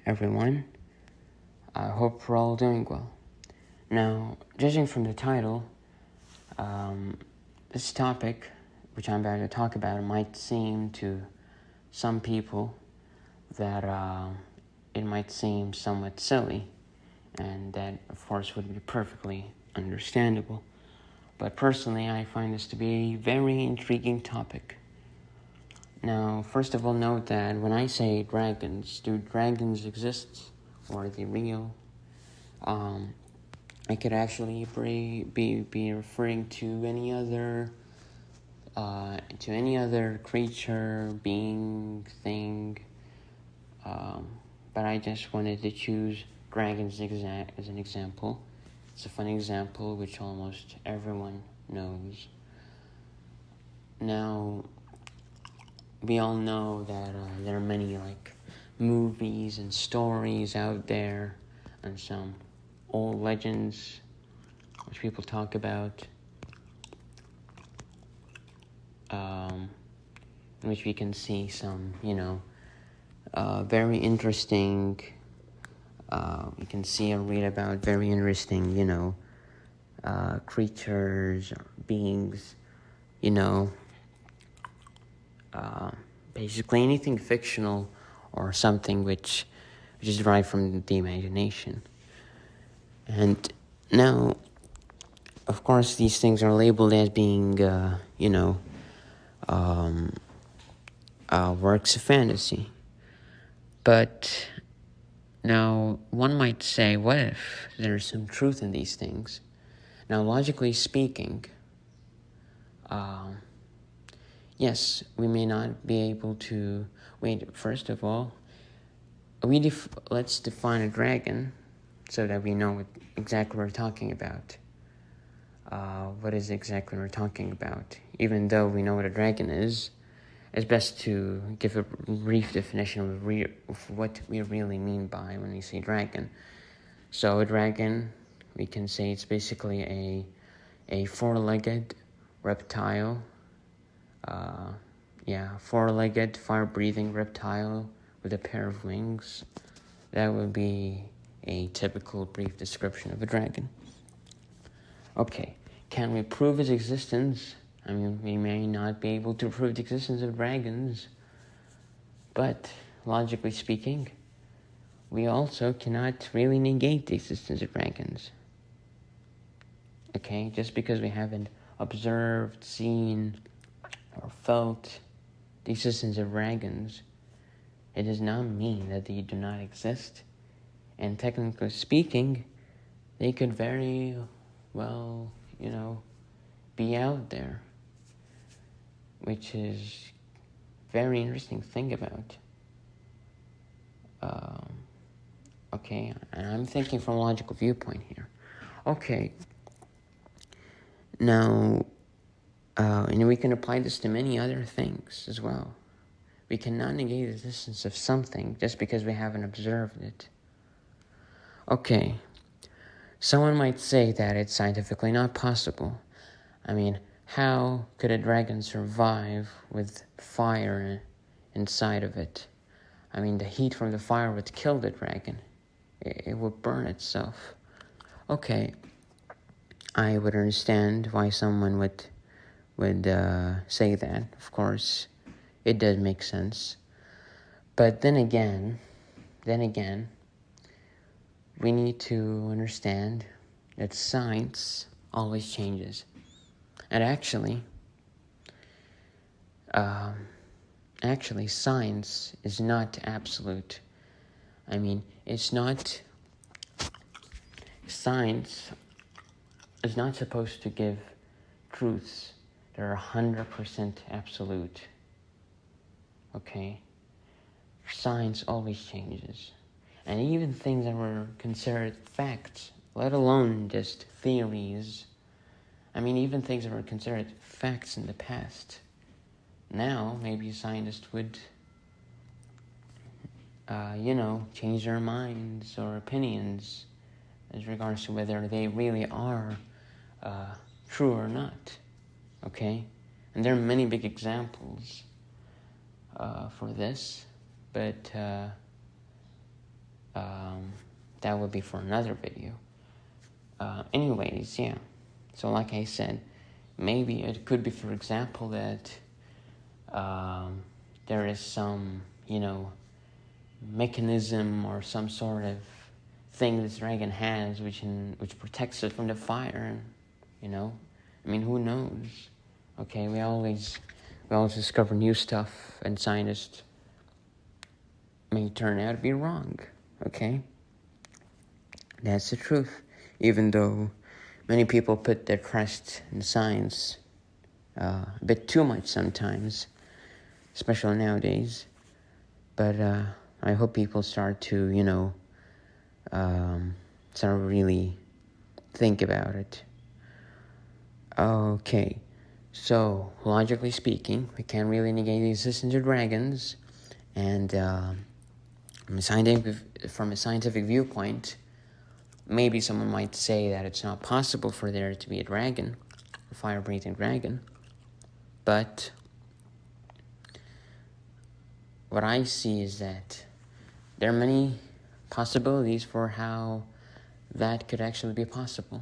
everyone. I hope we're all doing well. Now, judging from the title, this topic, which I'm about to talk about, might seem to some people that it might seem somewhat silly, and that, of course, would be perfectly understandable. But personally, I find this to be a very intriguing topic. Now, first of all, note that when I say dragons, do dragons exist, or are they real? I could actually be referring to any other creature, being, thing, but I just wanted to choose dragons as an example. It's a fun example which almost everyone knows. Now, we all know that there are many movies and stories out there, and some old legends which people talk about, in which we can see some, very interesting. We can see and read about very interesting, creatures, beings, basically anything fictional or something which is derived from the imagination. And now, of course, these things are labeled as being, works of fantasy. But now, one might say, what if there's some truth in these things? Now, logically speaking, yes, we may not be able to... Wait, first of all, let's define a dragon so that we know exactly what we're talking about. What is exactly we're talking about? Even though we know what a dragon is, it's best to give a brief definition of what we really mean by when we say dragon. So a dragon, we can say it's basically a four-legged reptile. Four-legged, fire-breathing reptile with a pair of wings. That would be a typical brief description of a dragon. Okay, can we prove its existence? I mean, we may not be able to prove the existence of dragons, but logically speaking, we also cannot really negate the existence of dragons. Okay, just because we haven't observed, seen, or felt the existence of dragons, it does not mean that they do not exist. And technically speaking, they could very well, be out there, which is very interesting to think about. Okay, and I'm thinking from a logical viewpoint here. Okay, now, and we can apply this to many other things as well. We cannot negate the existence of something just because we haven't observed it. Okay, someone might say that it's scientifically not possible. I mean, how could a dragon survive with fire inside of it? I mean, the heat from the fire would kill the dragon. It would burn itself. Okay, I would understand why someone would say that. Of course, it does make sense. But then again, we need to understand that science always changes. And actually, science is not absolute. I mean, science is not supposed to give truths that are 100% absolute. Okay? Science always changes. And even things that were considered facts, let alone just theories, I mean, even things that were considered facts in the past, now maybe scientists would, change their minds or opinions as regards to whether they really are true or not, okay? And there are many big examples for this, but that would be for another video. Anyways, yeah. So like I said, maybe it could be, for example, that there is some, mechanism or some sort of thing this dragon has which protects it from the fire, I mean, who knows? Okay, we always discover new stuff, and scientists may turn out to be wrong. Okay, that's the truth. Even though many people put their trust in science a bit too much sometimes, especially nowadays. But I hope people start to, start really think about it. Okay, so logically speaking, we can't really negate the existence of dragons, and from a scientific viewpoint, maybe someone might say that it's not possible for there to be a dragon, a fire-breathing dragon, but what I see is that there are many possibilities for how that could actually be possible.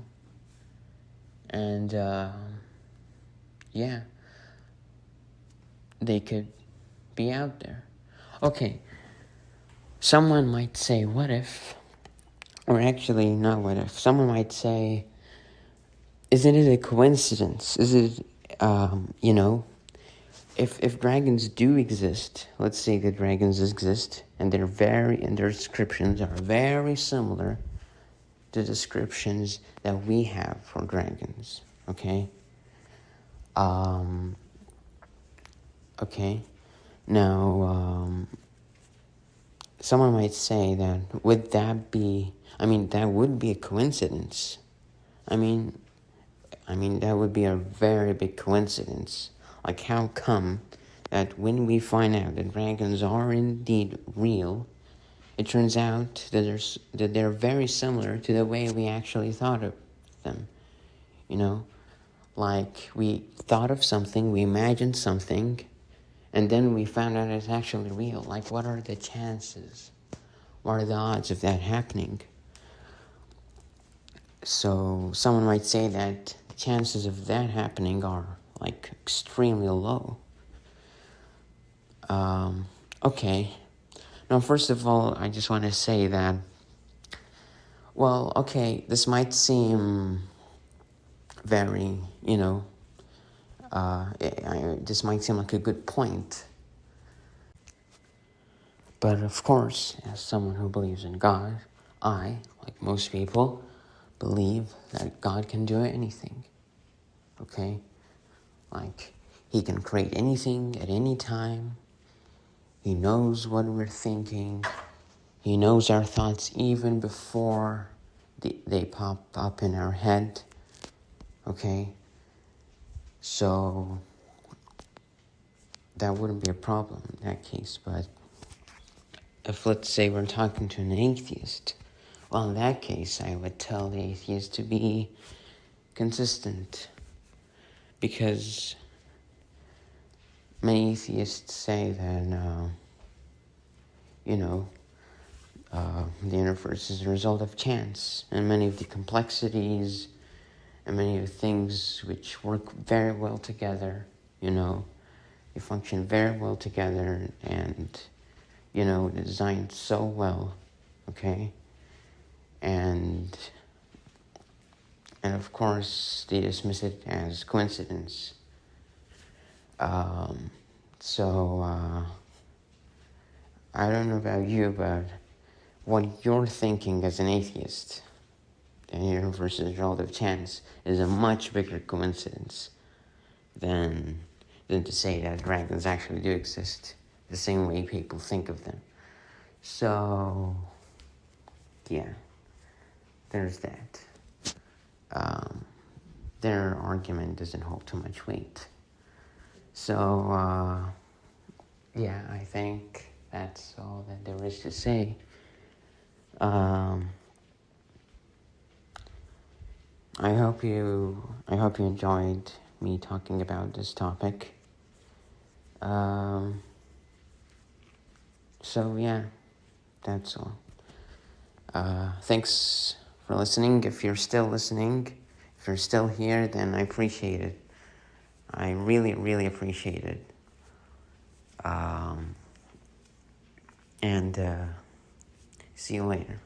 And, yeah, they could be out there. Okay, someone might say, what if, or actually not what if, someone might say, isn't it a coincidence? Is it, if dragons do exist, let's say that dragons exist, and their descriptions are very similar to descriptions that we have for dragons, okay? Okay, now, someone might say that, that would be a coincidence. I mean, that would be a very big coincidence. Like, how come that when we find out that dragons are indeed real, it turns out that they're very similar to the way we actually thought of them, Like, we thought of something, we imagined something, and then we found out it's actually real. Like, what are the chances? What are the odds of that happening? So, someone might say that the chances of that happening are, like, extremely low. Okay. Now, first of all, I just want to say that, well, okay, this might seem very, this might seem like a good point. But of course, as someone who believes in God, I, like most people, believe that God can do anything. Okay? Like, He can create anything at any time. He knows what we're thinking. He knows our thoughts even before they pop up in our head. Okay? So, that wouldn't be a problem in that case. But if, let's say, we're talking to an atheist, well, in that case, I would tell the atheist to be consistent. Because many atheists say that, the universe is a result of chance, and many of the complexities and many of the things which work very well together, they function very well together, and, designed so well, okay? And of course, they dismiss it as coincidence. I don't know about you, but what you're thinking as an atheist, the universe is a result of chance, is a much bigger coincidence than to say that dragons actually do exist, the same way people think of them. So, yeah, there's that. Their argument doesn't hold too much weight. So, yeah, I think that's all that there is to say. I hope you enjoyed me talking about this topic. So yeah, that's all. Thanks for listening. If you're still listening, if you're still here, then I appreciate it. I really, really appreciate it. And see you later.